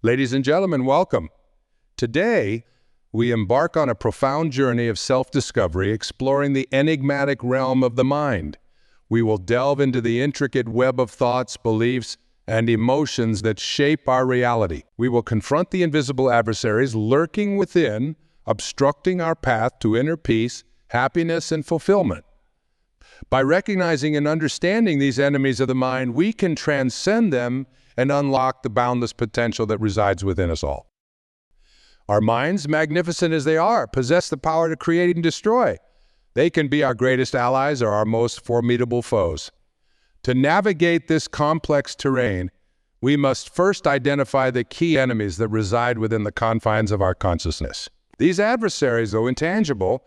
Ladies and gentlemen, welcome. Today, we embark on a profound journey of self-discovery, exploring the enigmatic realm of the mind. We will delve into the intricate web of thoughts, beliefs, and emotions that shape our reality. We will confront the invisible adversaries lurking within, obstructing our path to inner peace, happiness, and fulfillment. By recognizing and understanding these enemies of the mind, we can transcend them and unlock the boundless potential that resides within us all. Our minds, magnificent as they are, possess the power to create and destroy. They can be our greatest allies or our most formidable foes. To navigate this complex terrain, we must first identify the key enemies that reside within the confines of our consciousness. These adversaries, though intangible,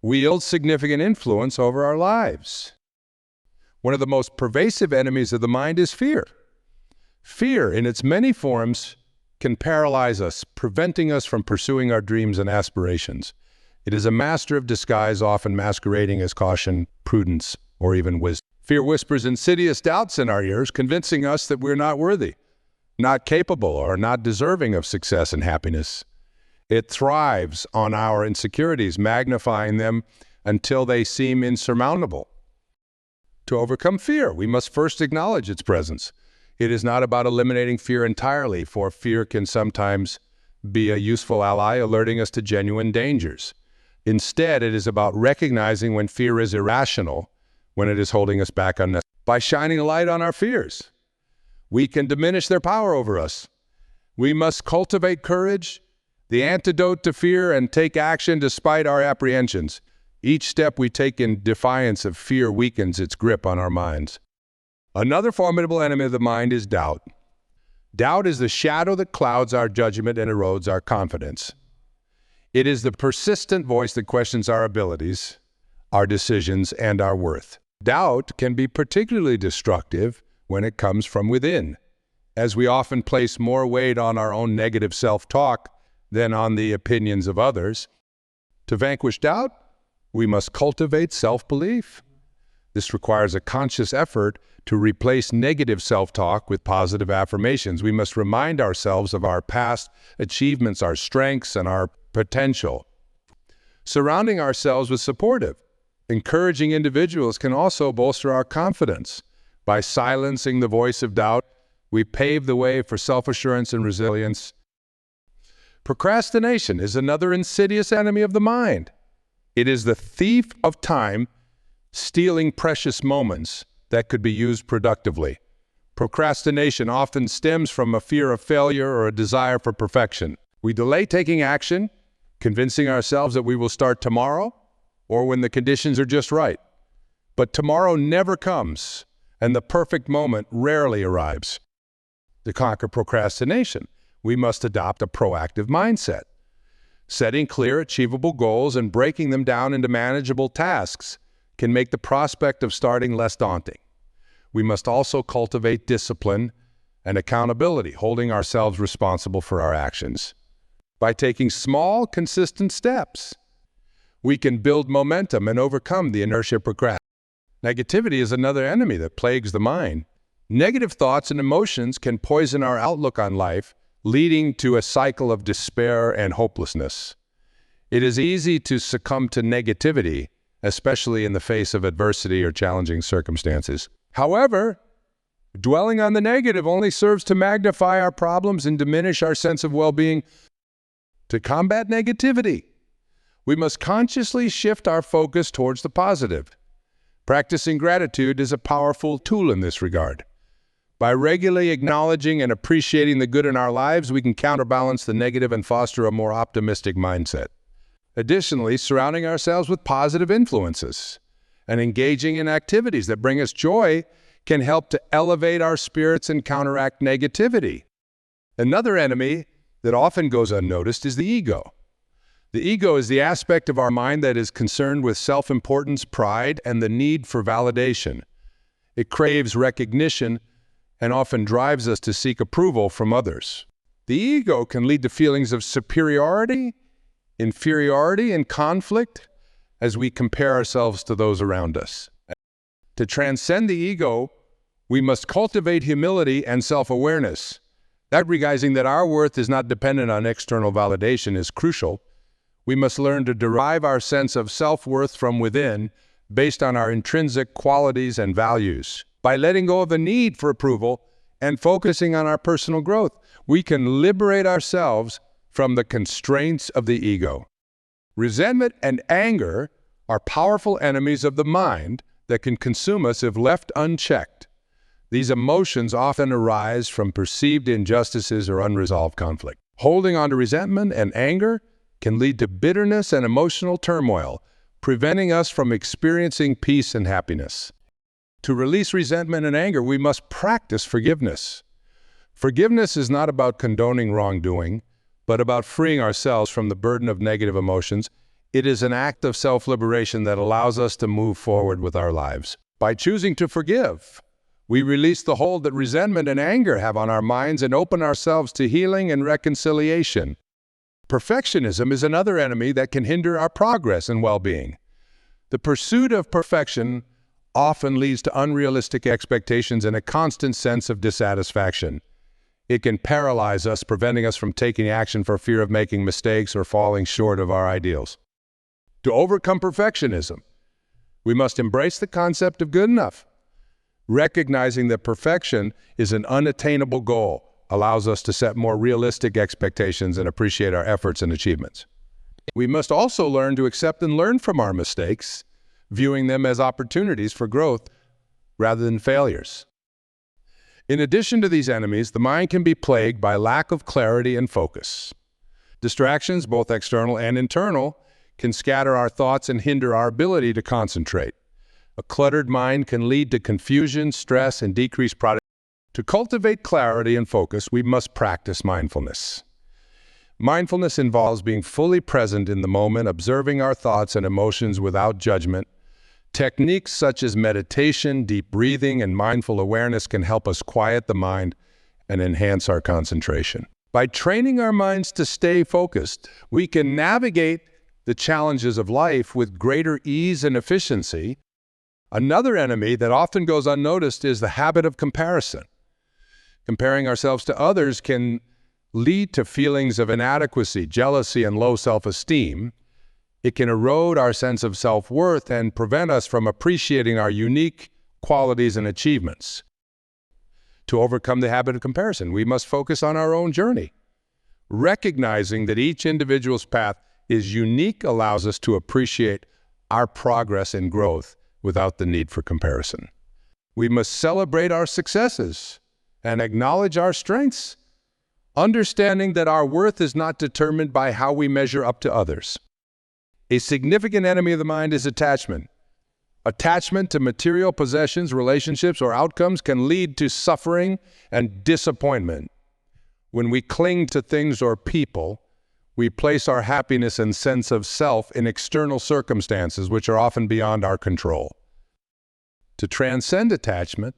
wield significant influence over our lives. One of the most pervasive enemies of the mind is fear. Fear, in its many forms, can paralyze us, preventing us from pursuing our dreams and aspirations. It is a master of disguise, often masquerading as caution, prudence, or even wisdom. Fear whispers insidious doubts in our ears, convincing us that we're not worthy, not capable, or not deserving of success and happiness. It thrives on our insecurities, magnifying them until they seem insurmountable. To overcome fear, we must first acknowledge its presence. It is not about eliminating fear entirely, for fear can sometimes be a useful ally, alerting us to genuine dangers. Instead, it is about recognizing when fear is irrational, when it is holding us back unnecessarily. By shining a light on our fears, we can diminish their power over us. We must cultivate courage, the antidote to fear, and take action despite our apprehensions. Each step we take in defiance of fear weakens its grip on our minds. Another formidable enemy of the mind is doubt. Doubt is the shadow that clouds our judgment and erodes our confidence. It is the persistent voice that questions our abilities, our decisions, and our worth. Doubt can be particularly destructive when it comes from within, as we often place more weight on our own negative self-talk than on the opinions of others. To vanquish doubt, we must cultivate self-belief. This requires a conscious effort to replace negative self-talk with positive affirmations. We must remind ourselves of our past achievements, our strengths, and our potential. Surrounding ourselves with supportive, encouraging individuals can also bolster our confidence. By silencing the voice of doubt, we pave the way for self-assurance and resilience. Procrastination is another insidious enemy of the mind. It is the thief of time, stealing precious moments that could be used productively. Procrastination often stems from a fear of failure or a desire for perfection. We delay taking action, convincing ourselves that we will start tomorrow or when the conditions are just right. But tomorrow never comes, and the perfect moment rarely arrives. To conquer procrastination, we must adopt a proactive mindset. Setting clear, achievable goals and breaking them down into manageable tasks can make the prospect of starting less daunting. We must also cultivate discipline and accountability, holding ourselves responsible for our actions. By taking small, consistent steps, we can build momentum and overcome the inertia of procrastination. Negativity is another enemy that plagues the mind. Negative thoughts and emotions can poison our outlook on life, leading to a cycle of despair and hopelessness. It is easy to succumb to negativity, especially in the face of adversity or challenging circumstances. However, dwelling on the negative only serves to magnify our problems and diminish our sense of well-being. To combat negativity, we must consciously shift our focus towards the positive. Practicing gratitude is a powerful tool in this regard. By regularly acknowledging and appreciating the good in our lives, we can counterbalance the negative and foster a more optimistic mindset. Additionally, surrounding ourselves with positive influences and engaging in activities that bring us joy can help to elevate our spirits and counteract negativity. Another enemy that often goes unnoticed is the ego. The ego is the aspect of our mind that is concerned with self-importance, pride, and the need for validation. It craves recognition and often drives us to seek approval from others. The ego can lead to feelings of superiority, inferiority, and conflict as we compare ourselves to those around us. To transcend the ego, we must cultivate humility and self-awareness. Recognizing that our worth is not dependent on external validation is crucial. We must learn to derive our sense of self-worth from within based on our intrinsic qualities and values. By letting go of the need for approval and focusing on our personal growth, we can liberate ourselves from the constraints of the ego. Resentment and anger are powerful enemies of the mind that can consume us if left unchecked. These emotions often arise from perceived injustices or unresolved conflict. Holding on to resentment and anger can lead to bitterness and emotional turmoil, preventing us from experiencing peace and happiness. To release resentment and anger, we must practice forgiveness. Forgiveness is not about condoning wrongdoing, but about freeing ourselves from the burden of negative emotions. It is an act of self-liberation that allows us to move forward with our lives. By choosing to forgive, we release the hold that resentment and anger have on our minds and open ourselves to healing and reconciliation. Perfectionism is another enemy that can hinder our progress and well-being. The pursuit of perfection often leads to unrealistic expectations and a constant sense of dissatisfaction. It can paralyze us, preventing us from taking action for fear of making mistakes or falling short of our ideals. To overcome perfectionism, we must embrace the concept of good enough. Recognizing that perfection is an unattainable goal allows us to set more realistic expectations and appreciate our efforts and achievements. We must also learn to accept and learn from our mistakes, viewing them as opportunities for growth rather than failures. In addition to these enemies, the mind can be plagued by lack of clarity and focus. Distractions, both external and internal, can scatter our thoughts and hinder our ability to concentrate. A cluttered mind can lead to confusion, stress, and decreased productivity. To cultivate clarity and focus, we must practice mindfulness. Mindfulness involves being fully present in the moment, observing our thoughts and emotions without judgment. Techniques such as meditation, deep breathing, and mindful awareness can help us quiet the mind and enhance our concentration. By training our minds to stay focused, we can navigate the challenges of life with greater ease and efficiency. Another enemy that often goes unnoticed is the habit of comparison. Comparing ourselves to others can lead to feelings of inadequacy, jealousy, and low self-esteem. It can erode our sense of self-worth and prevent us from appreciating our unique qualities and achievements. To overcome the habit of comparison, we must focus on our own journey. Recognizing that each individual's path is unique allows us to appreciate our progress and growth without the need for comparison. We must celebrate our successes and acknowledge our strengths, understanding that our worth is not determined by how we measure up to others. A significant enemy of the mind is attachment. Attachment to material possessions, relationships, or outcomes can lead to suffering and disappointment. When we cling to things or people, we place our happiness and sense of self in external circumstances which are often beyond our control. To transcend attachment,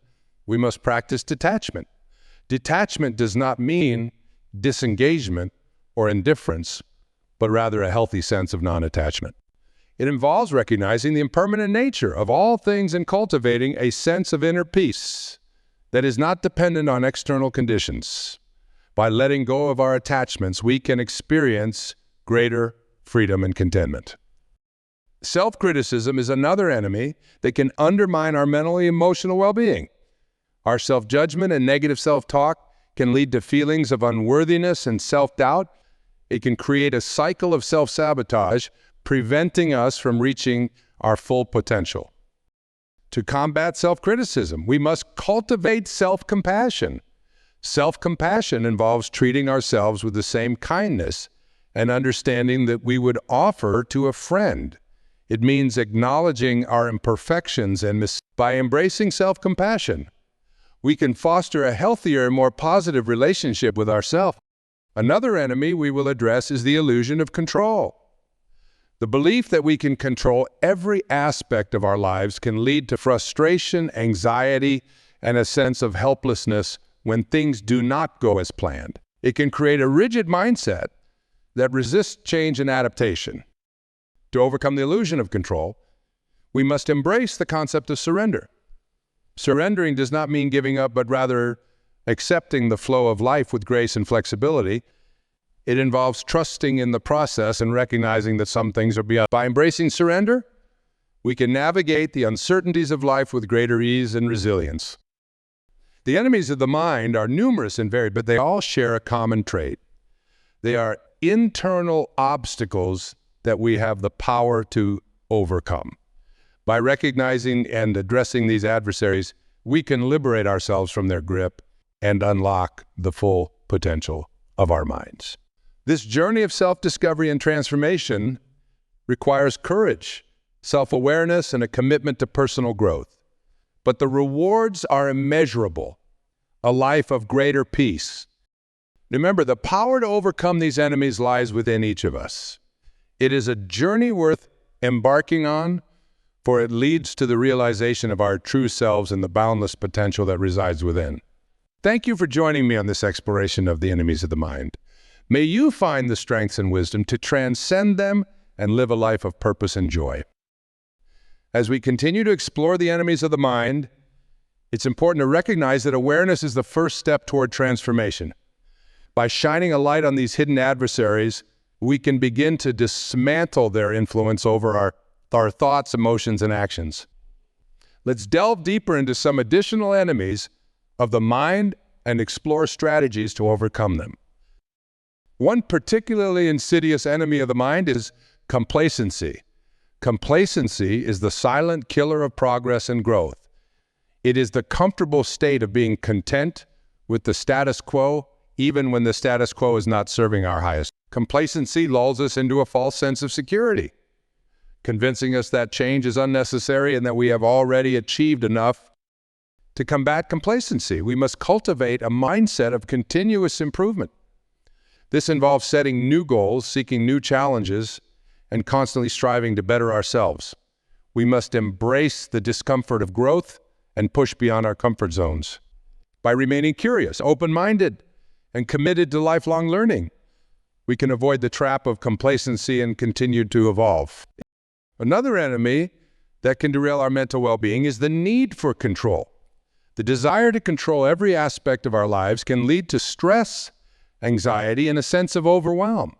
we must practice detachment. Detachment does not mean disengagement or indifference, but rather a healthy sense of non-attachment. It involves recognizing the impermanent nature of all things and cultivating a sense of inner peace that is not dependent on external conditions. By letting go of our attachments, we can experience greater freedom and contentment. Self-criticism is another enemy that can undermine our mental and emotional well-being. Our self-judgment and negative self-talk can lead to feelings of unworthiness and self-doubt. It can create a cycle of self-sabotage, preventing us from reaching our full potential. To combat self-criticism, we must cultivate self-compassion. Self-compassion involves treating ourselves with the same kindness and understanding that we would offer to a friend. It means acknowledging our imperfections and mistakes. By embracing self-compassion, we can foster a healthier and more positive relationship with ourselves. Another enemy we will address is the illusion of control. The belief that we can control every aspect of our lives can lead to frustration, anxiety, and a sense of helplessness when things do not go as planned. It can create a rigid mindset that resists change and adaptation. To overcome the illusion of control, we must embrace the concept of surrender. Surrendering does not mean giving up, but rather accepting the flow of life with grace and flexibility. It involves trusting in the process and recognizing that some things are beyond. By embracing surrender, we can navigate the uncertainties of life with greater ease and resilience. The enemies of the mind are numerous and varied, but they all share a common trait. They are internal obstacles that we have the power to overcome. By recognizing and addressing these adversaries, we can liberate ourselves from their grip and unlock the full potential of our minds. This journey of self-discovery and transformation requires courage, self-awareness, and a commitment to personal growth. But the rewards are immeasurable, a life of greater peace. Remember, the power to overcome these enemies lies within each of us. It is a journey worth embarking on, for it leads to the realization of our true selves and the boundless potential that resides within. Thank you for joining me on this exploration of the enemies of the mind. May you find the strength and wisdom to transcend them and live a life of purpose and joy. As we continue to explore the enemies of the mind, it's important to recognize that awareness is the first step toward transformation. By shining a light on these hidden adversaries, we can begin to dismantle their influence over our thoughts, emotions, and actions. Let's delve deeper into some additional enemies of the mind and explore strategies to overcome them. One particularly insidious enemy of the mind is complacency. Complacency is the silent killer of progress and growth. It is the comfortable state of being content with the status quo, even when the status quo is not serving our highest. Complacency lulls us into a false sense of security, convincing us that change is unnecessary and that we have already achieved enough. To combat complacency, we must cultivate a mindset of continuous improvement. This involves setting new goals, seeking new challenges, and constantly striving to better ourselves. We must embrace the discomfort of growth and push beyond our comfort zones. By remaining curious, open-minded, and committed to lifelong learning, we can avoid the trap of complacency and continue to evolve. Another enemy that can derail our mental well-being is the need for control. The desire to control every aspect of our lives can lead to stress, anxiety, and a sense of overwhelm.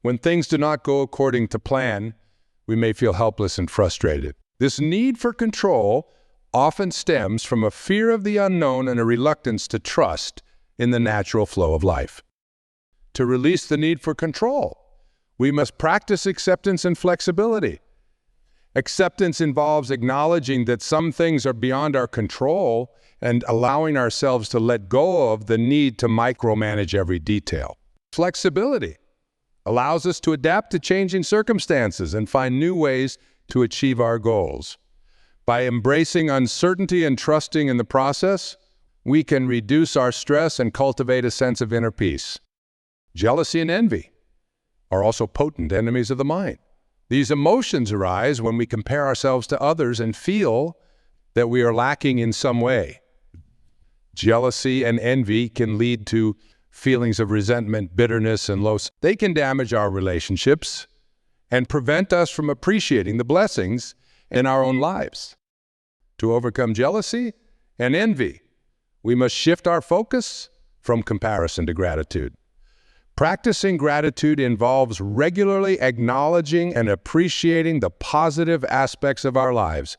When things do not go according to plan, we may feel helpless and frustrated. This need for control often stems from a fear of the unknown and a reluctance to trust in the natural flow of life. To release the need for control, we must practice acceptance and flexibility. Acceptance involves acknowledging that some things are beyond our control and allowing ourselves to let go of the need to micromanage every detail. Flexibility allows us to adapt to changing circumstances and find new ways to achieve our goals. By embracing uncertainty and trusting in the process, we can reduce our stress and cultivate a sense of inner peace. Jealousy and envy are also potent enemies of the mind. These emotions arise when we compare ourselves to others and feel that we are lacking in some way. Jealousy and envy can lead to feelings of resentment, bitterness, and loss. They can damage our relationships and prevent us from appreciating the blessings in our own lives. To overcome jealousy and envy, we must shift our focus from comparison to gratitude. Practicing gratitude involves regularly acknowledging and appreciating the positive aspects of our lives.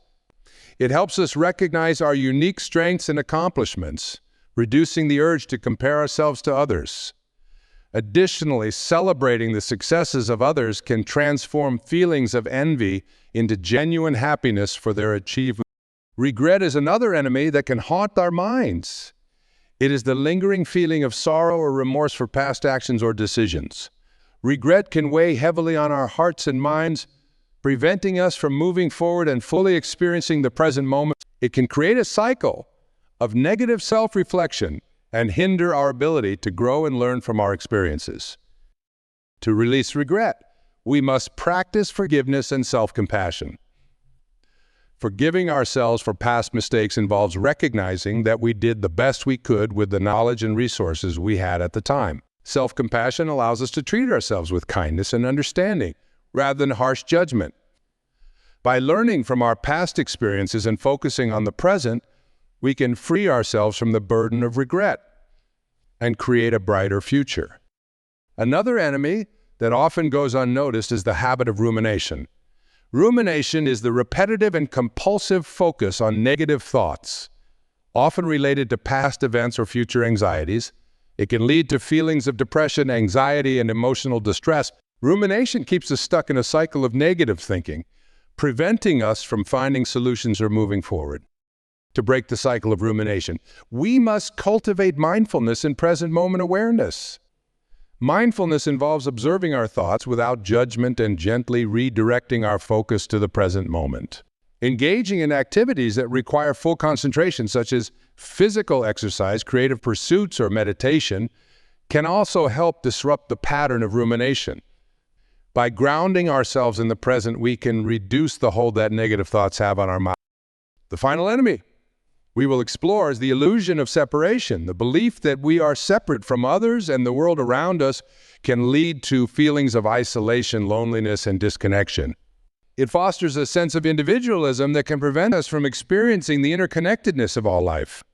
It helps us recognize our unique strengths and accomplishments, reducing the urge to compare ourselves to others. Additionally, celebrating the successes of others can transform feelings of envy into genuine happiness for their achievement. Regret is another enemy that can haunt our minds. It is the lingering feeling of sorrow or remorse for past actions or decisions. Regret can weigh heavily on our hearts and minds, preventing us from moving forward and fully experiencing the present moment. It can create a cycle of negative self-reflection and hinder our ability to grow and learn from our experiences. To release regret, we must practice forgiveness and self-compassion. Forgiving ourselves for past mistakes involves recognizing that we did the best we could with the knowledge and resources we had at the time. Self-compassion allows us to treat ourselves with kindness and understanding, rather than harsh judgment. By learning from our past experiences and focusing on the present, we can free ourselves from the burden of regret. and create a brighter future. Another enemy that often goes unnoticed is the habit of rumination. Rumination is the repetitive and compulsive focus on negative thoughts, often related to past events or future anxieties. It can lead to feelings of depression, anxiety, and emotional distress. Rumination keeps us stuck in a cycle of negative thinking, preventing us from finding solutions or moving forward. To break the cycle of rumination, we must cultivate mindfulness and present moment awareness. Mindfulness involves observing our thoughts without judgment and gently redirecting our focus to the present moment. Engaging in activities that require full concentration, such as physical exercise, creative pursuits, or meditation, can also help disrupt the pattern of rumination. By grounding ourselves in the present, we can reduce the hold that negative thoughts have on our mind. The final enemy we will explore is the illusion of separation. The belief that we are separate from others and the world around us can lead to feelings of isolation, loneliness, and disconnection. It fosters a sense of individualism that can prevent us from experiencing the interconnectedness of all life.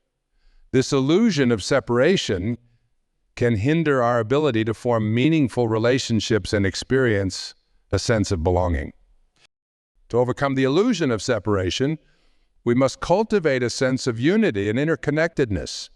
This illusion of separation can hinder our ability to form meaningful relationships and experience a sense of belonging. To overcome the illusion of separation, we must cultivate a sense of unity and interconnectedness.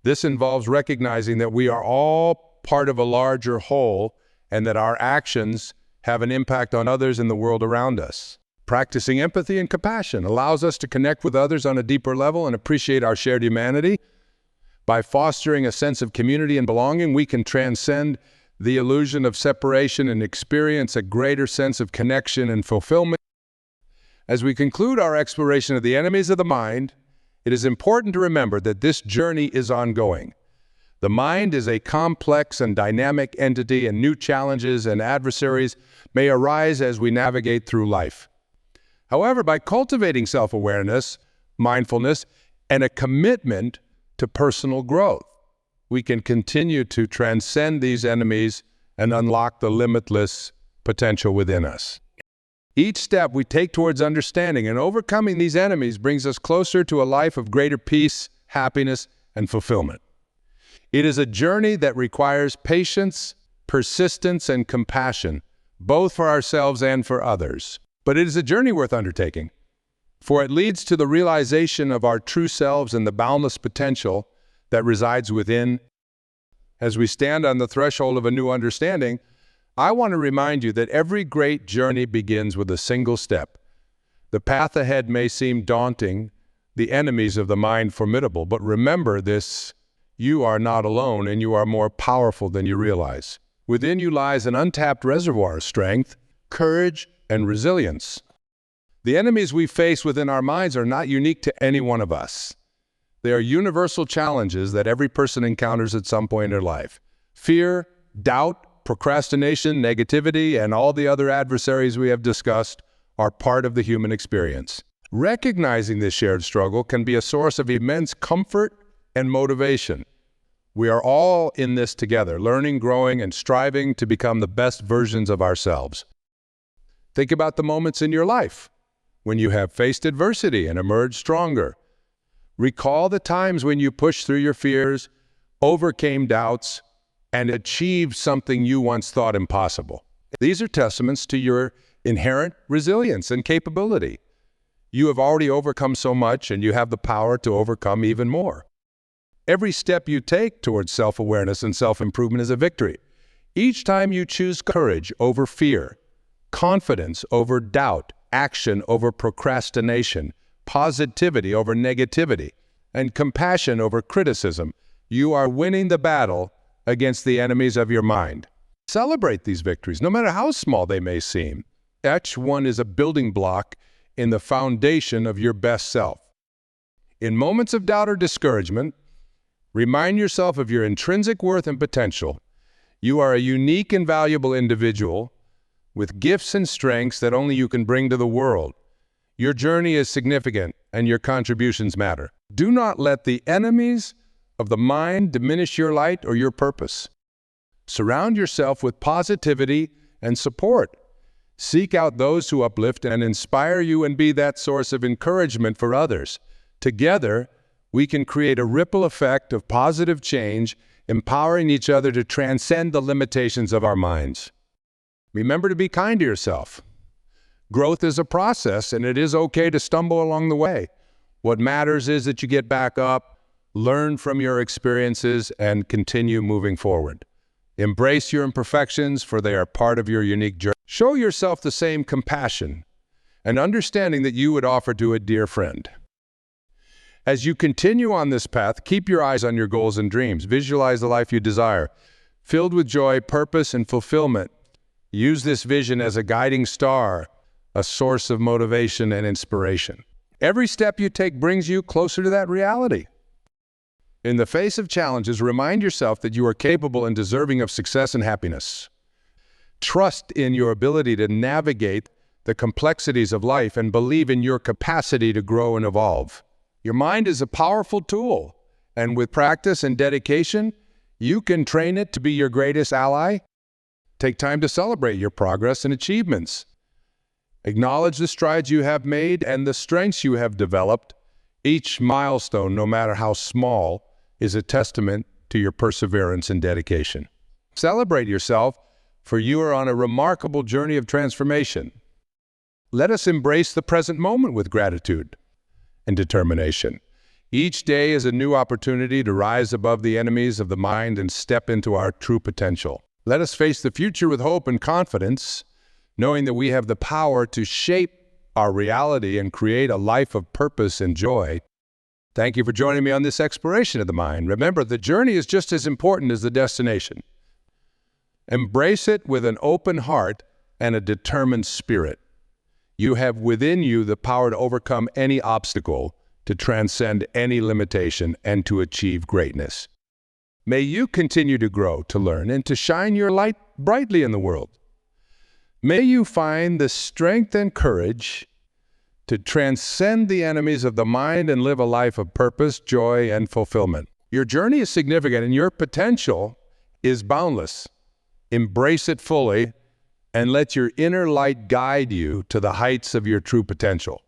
This involves recognizing that we are all part of a larger whole and that our actions have an impact on others in the world around us. Practicing empathy and compassion allows us to connect with others on a deeper level and appreciate our shared humanity. By fostering a sense of community and belonging, we can transcend the illusion of separation and experience a greater sense of connection and fulfillment. As we conclude our exploration of the enemies of the mind, it is important to remember that this journey is ongoing. The mind is a complex and dynamic entity, and new challenges and adversaries may arise as we navigate through life. However, by cultivating self-awareness, mindfulness, and a commitment to personal growth, we can continue to transcend these enemies and unlock the limitless potential within us. Each step we take towards understanding and overcoming these enemies brings us closer to a life of greater peace, happiness, and fulfillment. It is a journey that requires patience, persistence, and compassion, both for ourselves and for others. But it is a journey worth undertaking, for it leads to the realization of our true selves and the boundless potential that resides within. As we stand on the threshold of a new understanding, I want to remind you that every great journey begins with a single step. The path ahead may seem daunting, the enemies of the mind formidable, but remember this: you are not alone and you are more powerful than you realize. Within you lies an untapped reservoir of strength, courage, and resilience. The enemies we face within our minds are not unique to any one of us. They are universal challenges that every person encounters at some point in their life. Fear, doubt, procrastination, negativity, and all the other adversaries we have discussed are part of the human experience. Recognizing this shared struggle can be a source of immense comfort and motivation. We are all in this together, learning, growing, and striving to become the best versions of ourselves. Think about the moments in your life when you have faced adversity and emerged stronger. Recall the times when you pushed through your fears, overcame doubts, and achieved something you once thought impossible. These are testaments to your inherent resilience and capability. You have already overcome so much, and you have the power to overcome even more. Every step you take towards self-awareness and self-improvement is a victory. Each time you choose courage over fear, confidence over doubt, action over procrastination, positivity over negativity, and compassion over criticism, you are winning the battle against the enemies of your mind. Celebrate these victories, no matter how small they may seem. Each one is a building block in the foundation of your best self. In moments of doubt or discouragement, remind yourself of your intrinsic worth and potential. You are a unique and valuable individual with gifts and strengths that only you can bring to the world. Your journey is significant and your contributions matter. Do not let the enemies of the mind diminish your light or your purpose. Surround yourself with positivity and support. Seek out those who uplift and inspire you and be that source of encouragement for others. Together, we can create a ripple effect of positive change empowering each other to transcend the limitations of our minds. Remember to be kind to yourself. Growth is a process, and it is okay to stumble along the way. What matters is that you get back up, learn from your experiences, and continue moving forward. Embrace your imperfections, for they are part of your unique journey. Show yourself the same compassion and understanding that you would offer to a dear friend. As you continue on this path, keep your eyes on your goals and dreams. Visualize the life you desire, filled with joy, purpose, and fulfillment. Use this vision as a guiding star, a source of motivation and inspiration. Every step you take brings you closer to that reality. In the face of challenges, remind yourself that you are capable and deserving of success and happiness. Trust in your ability to navigate the complexities of life and believe in your capacity to grow and evolve. Your mind is a powerful tool, and with practice and dedication, you can train it to be your greatest ally. Take time to celebrate your progress and achievements. Acknowledge the strides you have made and the strengths you have developed. Each milestone, no matter how small, is a testament to your perseverance and dedication. Celebrate yourself, for you are on a remarkable journey of transformation. Let us embrace the present moment with gratitude and determination. Each day is a new opportunity to rise above the enemies of the mind and step into our true potential. Let us face the future with hope and confidence, knowing that we have the power to shape our reality and create a life of purpose and joy. Thank you for joining me on this exploration of the mind. Remember, the journey is just as important as the destination. Embrace it with an open heart and a determined spirit. You have within you the power to overcome any obstacle, to transcend any limitation, and to achieve greatness. May you continue to grow, to learn, and to shine your light brightly in the world. May you find the strength and courage to transcend the enemies of the mind and live a life of purpose, joy, and fulfillment. Your journey is significant and your potential is boundless. Embrace it fully and let your inner light guide you to the heights of your true potential.